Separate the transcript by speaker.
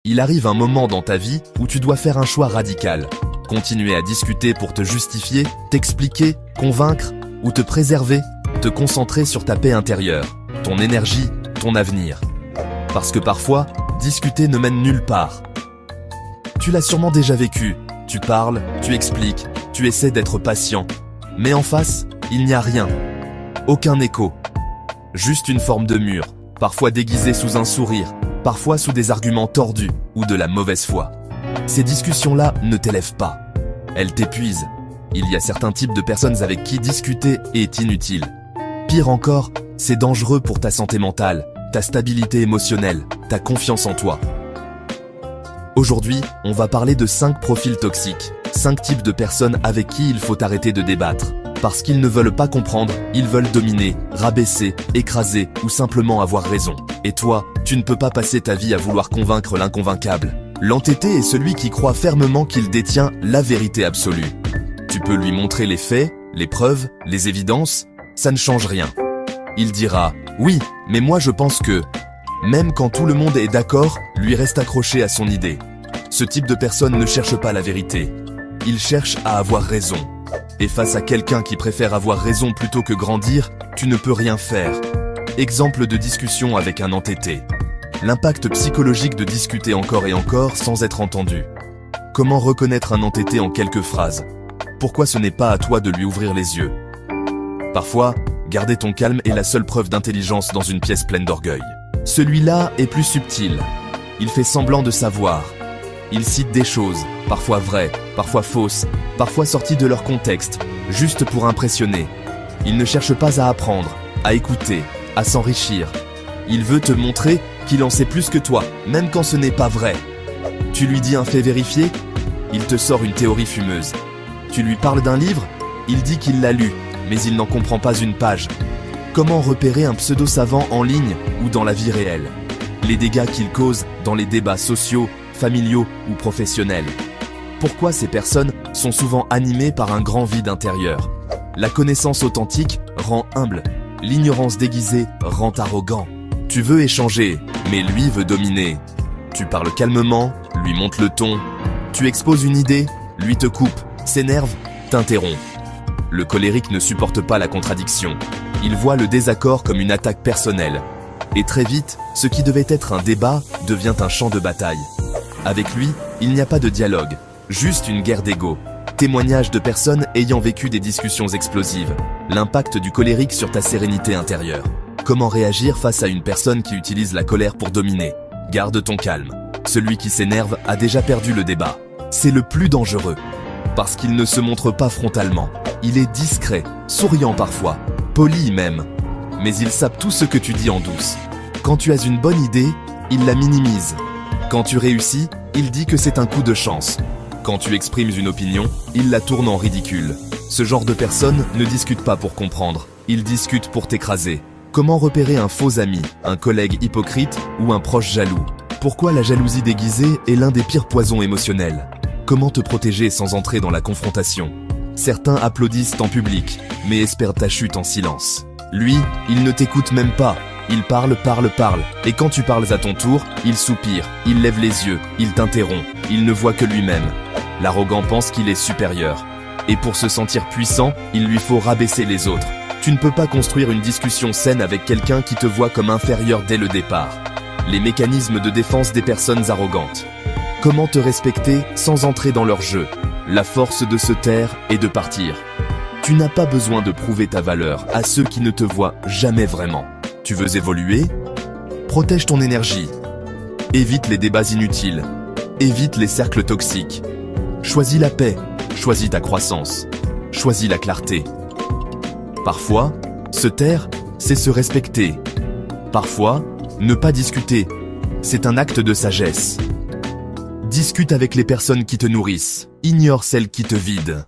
Speaker 1: Il arrive un moment dans ta vie où tu dois faire un choix radical. Continuer à discuter pour te justifier, t'expliquer, convaincre ou te préserver, te concentrer sur ta paix intérieure, ton énergie, ton avenir. Parce que parfois, discuter ne mène nulle part. Tu l'as sûrement déjà vécu. Tu parles, tu expliques, tu essaies d'être patient. Mais en face, il n'y a rien. Aucun écho. Juste une forme de mur, parfois déguisée sous un sourire, parfois sous des arguments tordus ou de la mauvaise foi. Ces discussions-là ne t'élèvent pas. Elles t'épuisent. Il y a certains types de personnes avec qui discuter est inutile. Pire encore, c'est dangereux pour ta santé mentale, ta stabilité émotionnelle, ta confiance en toi. Aujourd'hui, on va parler de 5 profils toxiques, 5 types de personnes avec qui il faut arrêter de débattre. Parce qu'ils ne veulent pas comprendre, ils veulent dominer, rabaisser, écraser ou simplement avoir raison. Et toi, tu ne peux pas passer ta vie à vouloir convaincre l'inconvaincable. L'entêté est celui qui croit fermement qu'il détient la vérité absolue. Tu peux lui montrer les faits, les preuves, les évidences, ça ne change rien. Il dira « Oui, mais moi je pense que… » Même quand tout le monde est d'accord, lui reste accroché à son idée. Ce type de personne ne cherche pas la vérité. Il cherche à avoir raison. Et face à quelqu'un qui préfère avoir raison plutôt que grandir, tu ne peux rien faire. Exemple de discussion avec un entêté. L'impact psychologique de discuter encore et encore sans être entendu. Comment reconnaître un entêté en quelques phrases? Pourquoi ce n'est pas à toi de lui ouvrir les yeux? Parfois, garder ton calme est la seule preuve d'intelligence dans une pièce pleine d'orgueil. Celui-là est plus subtil. Il fait semblant de savoir. Il cite des choses, parfois vraies, parfois fausses, parfois sorties de leur contexte, juste pour impressionner. Il ne cherche pas à apprendre, à écouter, à s'enrichir. Il veut te montrer qu'il en sait plus que toi, même quand ce n'est pas vrai. Tu lui dis un fait vérifié, il te sort une théorie fumeuse. Tu lui parles d'un livre, il dit qu'il l'a lu, mais il n'en comprend pas une page. Comment repérer un pseudo-savant en ligne ou dans la vie réelle? Les dégâts qu'il cause dans les débats sociaux, familiaux ou professionnels. Pourquoi ces personnes sont souvent animées par un grand vide intérieur? La connaissance authentique rend humble, l'ignorance déguisée rend arrogant. Tu veux échanger, mais lui veut dominer. Tu parles calmement, lui montes le ton. Tu exposes une idée, lui te coupe, s'énerve, t'interrompt. Le colérique ne supporte pas la contradiction. Il voit le désaccord comme une attaque personnelle. Et très vite, ce qui devait être un débat devient un champ de bataille. Avec lui, il n'y a pas de dialogue, juste une guerre d'ego. Témoignage de personnes ayant vécu des discussions explosives. L'impact du colérique sur ta sérénité intérieure. Comment réagir face à une personne qui utilise la colère pour dominer? Garde ton calme. Celui qui s'énerve a déjà perdu le débat. C'est le plus dangereux. Parce qu'il ne se montre pas frontalement. Il est discret, souriant parfois, poli même. Mais il sape tout ce que tu dis en douce. Quand tu as une bonne idée, il la minimise. Quand tu réussis, il dit que c'est un coup de chance. Quand tu exprimes une opinion, il la tourne en ridicule. Ce genre de personne ne discute pas pour comprendre. Il discute pour t'écraser. Comment repérer un faux ami, un collègue hypocrite ou un proche jaloux? Pourquoi la jalousie déguisée est l'un des pires poisons émotionnels? Comment te protéger sans entrer dans la confrontation? Certains applaudissent en public, mais espèrent ta chute en silence. Lui, il ne t'écoute même pas. Il parle. Et quand tu parles à ton tour, il soupire, il lève les yeux, il t'interrompt, il ne voit que lui-même. L'arrogant pense qu'il est supérieur. Et pour se sentir puissant, il lui faut rabaisser les autres. Tu ne peux pas construire une discussion saine avec quelqu'un qui te voit comme inférieur dès le départ. Les mécanismes de défense des personnes arrogantes. Comment te respecter sans entrer dans leur jeu? La force de se taire et de partir. Tu n'as pas besoin de prouver ta valeur à ceux qui ne te voient jamais vraiment. Tu veux évoluer? Protège ton énergie. Évite les débats inutiles. Évite les cercles toxiques. Choisis la paix. Choisis ta croissance. Choisis la clarté. Parfois, se taire, c'est se respecter. Parfois, ne pas discuter, c'est un acte de sagesse. Discute avec les personnes qui te nourrissent. Ignore celles qui te vident.